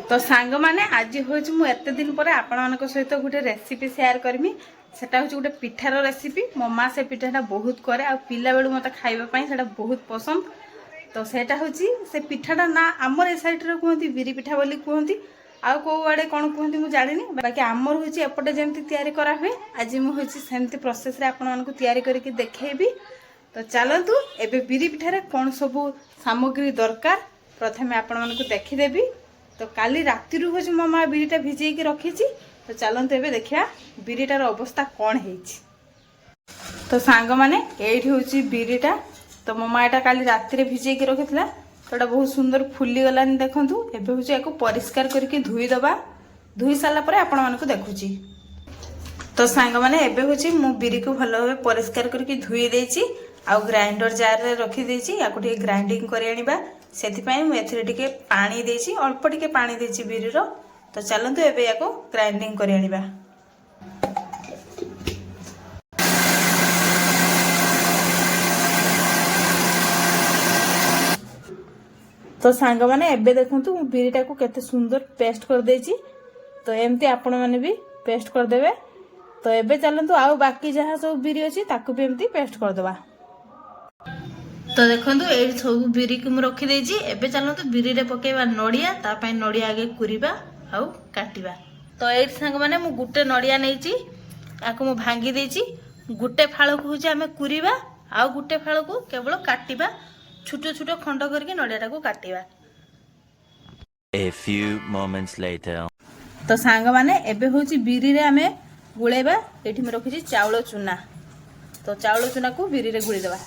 तो सांग माने आज हूँ मुझे दिन पर आपण सहित गोटे रेसिपी सेयार करमी सेटा हूँ गोटे पिठार रेसिपी मो माँ से पिठाटा बहुत करे आ पिला बेलू मत खाइबापी से बहुत पसंद। तो सेटा हूँ से पिठाटा ना आमर ए साइड्रे कहते बिरी पिठा बोली कहती आउ कौ आड़े कौन कहते मुझे जानी बाकी आमर हूँ एपटे जमी तैयारी करा हुए आज मुझे सेमती प्रोसेस रे आपण तैयारी करके देखेबी। तो चलतु एबे बिरी पिठारे कौन सब सामग्री दरकार प्रथमे आपण को देखीदेवी। तो काली राति हूँ मो माँ बिरीटा भिजेकी रखी। तो चलते एबे देखिया बिरीटार अवस्था कौन है। तो सांग माने एठी हूँ बिरीटा तो मो माँ काली राति भिजेकी रखी तो ये बहुत सुंदर फुली गलानी देखंतु। एबे हूँ या परिष्कार करके धोईदबा धोई सारा पर आपण मानक देखुची। तो सांग माने एबे हूँ मु बिरी को भल भाव परिष्कार करके धोई देछि आउ ग्राइंडर जार रे रखी देछि या टिके ग्राइंडिंग करि आनिबा सेथिपाई मु एथिरे टिके पानी देछि अल्प टिके पानी देछि बिरीरो। तो चलंतु एबे याको ग्राइंडिंग करि आनिबा। तो सांग माने एबे देखंतु मु बिरीटा को केते सुंदर पेस्ट कर देछि। तो एमती आपण माने भी पेस्ट कर देबे। तो एबे चलंतु आउ बाकी जहाँ सब बिरी अछि ताकू भी एमती पेस्ट कर दबा। तो देखंतु ए सब बिरी को मु रखी देछि। एबे चलंतु बिरी रे पकेबा नडिया ता पई नडिया आगे कुरीबा आउ काटिबा। तो ए संग माने मु गुटे नडिया नेछि आको मु भांगी देछि गुटे फाळ को होछि हमें कुरीबा आउ गुटे फाळ को केवल काटिबा छोटो छोटो खंड करके नडियाटा को काटिबा। A few moments later तो सांग माने एबे होछि बिरी रे हमें गुळेबा। एठी में रखिछि चावल चूना। तो चावल चूना को बिरी रे गुळी देबा।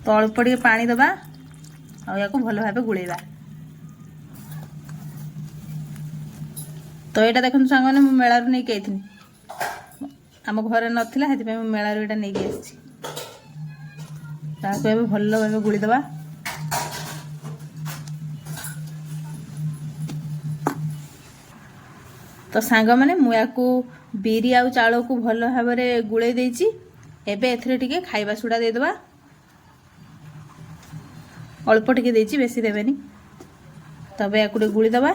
तो अल्प टिके पानी दबा आ याको भल भाबे गुळेबा। तो एटा देखन सांग माने मु मेळारु नै के आइथिनि आम घरे नथिला हेति पे मु मेळारु एटा नै के आछि। ताको एबे भल भाबे गुळी दबा। तो सांग माने मु याको बिरी आउ चावल को भल भाबरे गुळे देछि। एबे एथरे टिके खाइबा सुडा दे दबा अल्प टिके देछि बेसी देबेनी। तबे याको टिके गुळी दबा।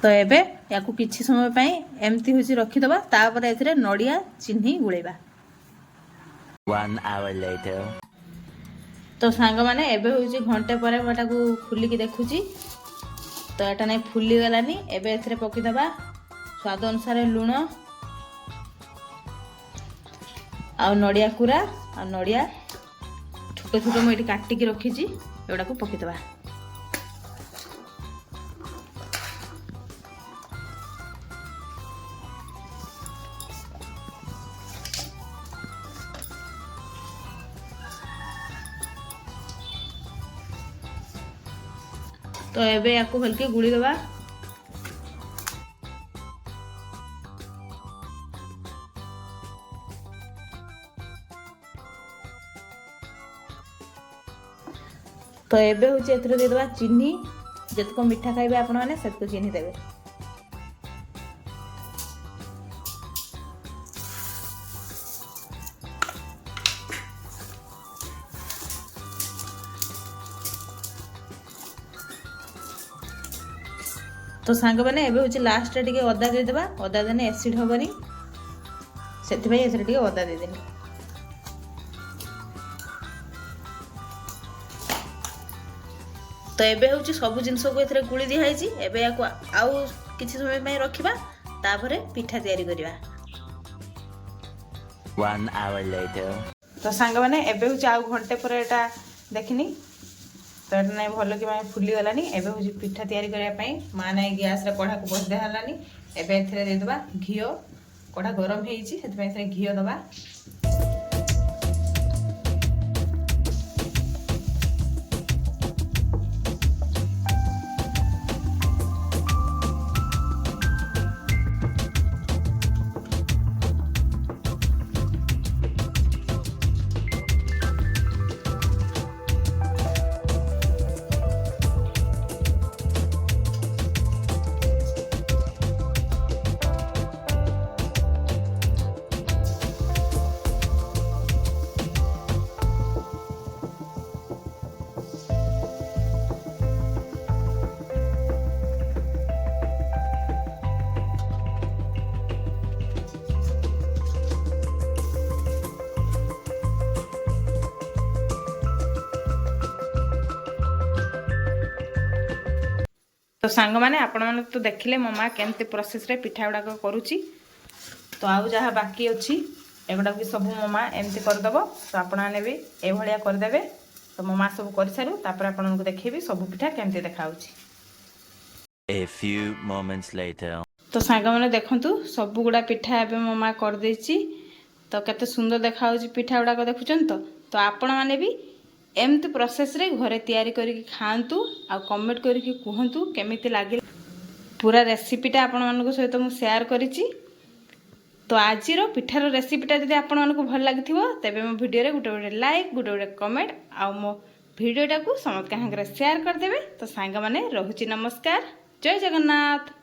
तो एबे याको किछि समय पई एम्ति होछि रखि दबा तापर एथरे नडिया चिन्ही गुळेबा। 1 hour later तो सांग माने एबे होछि घंटे पर मटा को खुली की देखुची। तो एटा नै फुली गलानी। एबे एथरे पकी दबा स्वाद अनुसार लूण आ नडिया कुरा आ नडिया छोटे छोटे मु एटी काटी की रखिची एडा को पकी दबा। तो एबे याको हल्के गुड़ी दबा। तो एबे होछि एथरे दे दबा चीनी जतको मिठा खाइबे आपण माने सेतको चीनी देबे। तो सांग माने एबे होछि लास्ट रे टिके अदा दे देबा। अदा देने एसिड होबनी सेति भाई एथरे टिके अदा दे देनी। तो एबे होछि सब जिंस को एथरे गुळी दि हाइछि। एबे याको आउ किछि समय पई रखिबा तापरे पिठा तयारी करिबा। 1 hour later तो सांग माने एबे होछि आउ घंटे पर एटा देखिनी। तो एटा नै भलो कि माने फुली गलानी। एबे होछि पिठा तयारी करिया पई मा नै गैस रे कढ़ा को बस दे हलानी। एबे एथरे दे दबा घियो कढ़ा गरम हेइछि सेति पई एथरे घियो दबा। तो सांग मैंने आपण मैंने तो देखिले मो माँ केमती प्रोसेस रे पिठा गुड़ाक करुच्ची तो आउ जहाँ बाकी अच्छी एगुड़ा भी सब मो माँ एमती करदेव तो आपण मैंने भी एभलिया करदे तो मो माँ सब कर सारू तापर आपन को देखिए सब पिठा केमती देखा। A few moments later. तो सांग मैंने देखु सब गुड़ा पिठा एवं मो माँ कर देछि तो केते सुंदर देखा पिठा गुड़ाक देखुचन तो आपण मैंने भी एमती प्रोसेस रे घरे तैयारी करके खातु आ कमेंट करके कहतु केमिति लागे पूरा रेसिपीटा आपण मानक सहित मु शेयर करिछि। तो आज पिठार रेसिपीटा जदि आपण मानक भल लागिथिबो तेबे मो वीडियो रे गुटे गुटे लाइक गुटे गुटे कमेंट आ मो वीडियोटा को समस्त के हांगरे शेयर कर देबे। तो सांग माने रहुछि नमस्कार, जय जगन्नाथ।